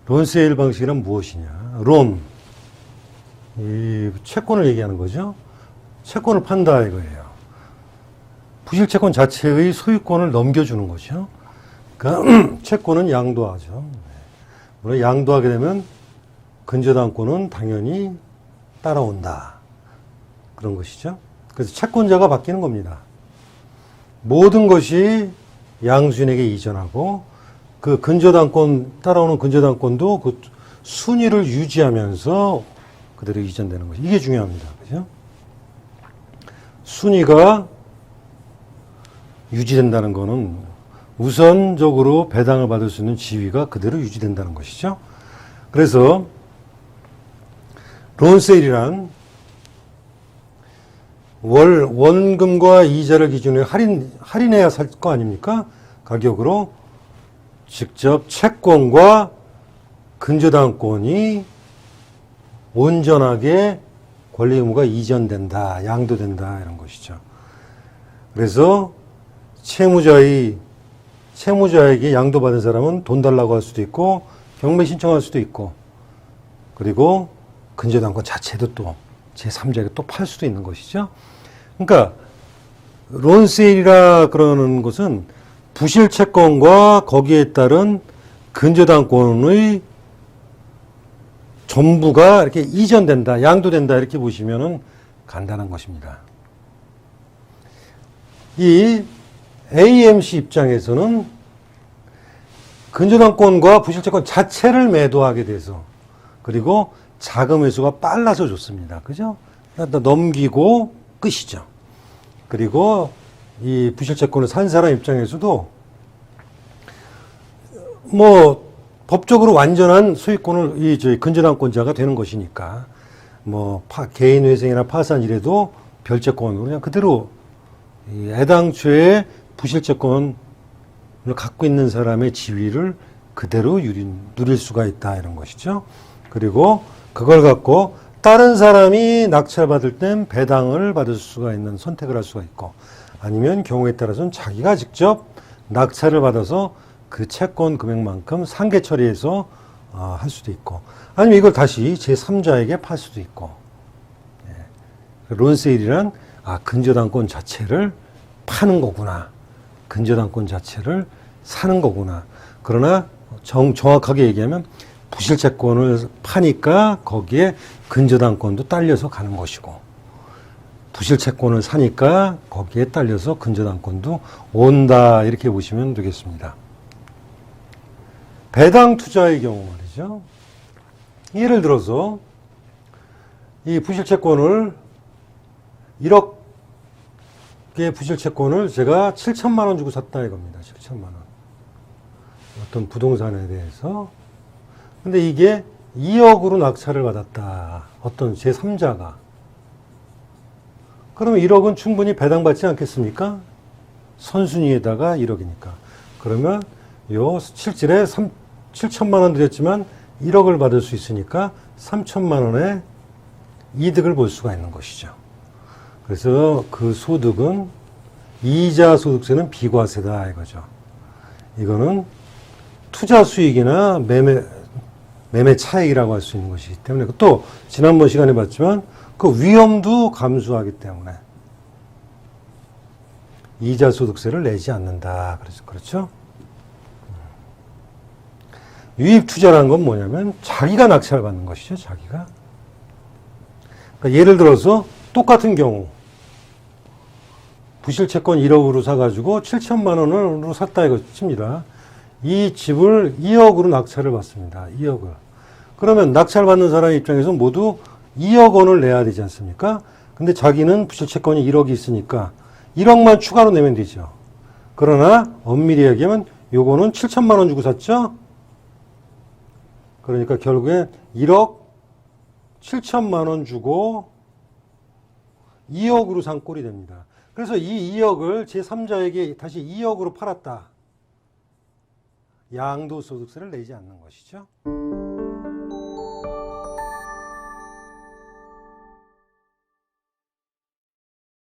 론세일 방식이란 무엇이냐? 론, 이 채권을 얘기하는 거죠. 채권을 판다 이거예요. 부실채권 자체의 소유권을 넘겨주는 거죠. 그러니까 채권은 양도하죠. 물론 양도하게 되면 근저당권은 당연히 따라온다. 그런 것이죠. 그래서 채권자가 바뀌는 겁니다. 모든 것이 양수인에게 이전하고 그 근저당권, 따라오는 근저당권도 그 순위를 유지하면서 그대로 이전되는 거죠. 이게 중요합니다. 그죠? 순위가 유지된다는 거는 우선적으로 배당을 받을 수 있는 지위가 그대로 유지된다는 것이죠. 그래서 론세일이란 원금과 이자를 기준으로 할인해야 살 거 아닙니까? 가격으로 직접 채권과 근저당권이 온전하게 권리 의무가 이전된다, 양도된다 이런 것이죠. 그래서 채무자에게 양도받은 사람은 돈 달라고 할 수도 있고 경매 신청할 수도 있고 그리고 근저당권 자체도 또 제3자에게 또 팔 수도 있는 것이죠. 그러니까 론세일이라 그러는 것은 부실채권과 거기에 따른 근저당권의 전부가 이렇게 이전된다, 양도된다 이렇게 보시면은 간단한 것입니다. 이 AMC 입장에서는 근저당권과 부실채권 자체를 매도하게 돼서 그리고 자금 회수가 빨라서 좋습니다. 그죠? 넘기고 끝이죠. 그리고 이 부실채권을 산 사람 입장에서도 뭐 법적으로 완전한 소유권을 저희 근저당권자가 되는 것이니까 뭐 개인회생이나 파산 이래도 별채권으로 그냥 그대로 애당초에 부실채권을 갖고 있는 사람의 지위를 그대로 누릴 수가 있다 이런 것이죠. 그리고 그걸 갖고 다른 사람이 낙찰받을 땐 배당을 받을 수가 있는 선택을 할 수가 있고 아니면 경우에 따라서는 자기가 직접 낙찰을 받아서 그 채권 금액만큼 상계 처리해서 할 수도 있고 아니면 이걸 다시 제3자에게 팔 수도 있고 론세일이란 근저당권 자체를 파는 거구나. 근저당권 자체를 사는 거구나. 그러나 정확하게 얘기하면 부실채권을 파니까 거기에 근저당권도 딸려서 가는 것이고 부실채권을 사니까 거기에 딸려서 근저당권도 온다 이렇게 보시면 되겠습니다. 배당 투자의 경우 말이죠. 예를 들어서 이 부실채권을 1억의 부실채권을 제가 7천만 원 주고 샀다 이겁니다. 7천만 원. 어떤 부동산에 대해서. 근데 이게 2억으로 낙찰을 받았다. 어떤 제3자가. 그러면 1억은 충분히 배당받지 않겠습니까? 선순위에다가 1억이니까. 그러면 요 실질에 7천만 원 드렸지만 1억을 받을 수 있으니까 3천만 원의 이득을 볼 수가 있는 것이죠. 그래서 그 소득은 이자 소득세는 비과세다 이거죠. 이거는 투자 수익이나 매매 차익이라고 할 수 있는 것이기 때문에 또 지난번 시간에 봤지만 그 위험도 감수하기 때문에 이자 소득세를 내지 않는다. 그렇죠? 유입 투자라는 건 뭐냐면 자기가 낙찰을 받는 것이죠. 자기가. 그러니까 예를 들어서 똑같은 경우 부실채권 1억으로 사가지고 7천만 원으로 샀다 이거 칩니다. 이 집을 2억으로 낙찰을 받습니다. 2억을. 그러면 낙찰받는 사람 입장에서 모두 2억 원을 내야 되지 않습니까? 근데 자기는 부실채권이 1억이 있으니까 1억만 추가로 내면 되죠. 그러나 엄밀히 얘기하면 요거는 7천만 원 주고 샀죠? 그러니까 결국에 1억 7천만 원 주고 2억으로 산 꼴이 됩니다. 그래서 이 2억을 제3자에게 다시 2억으로 팔았다. 양도소득세를 내지 않는 것이죠.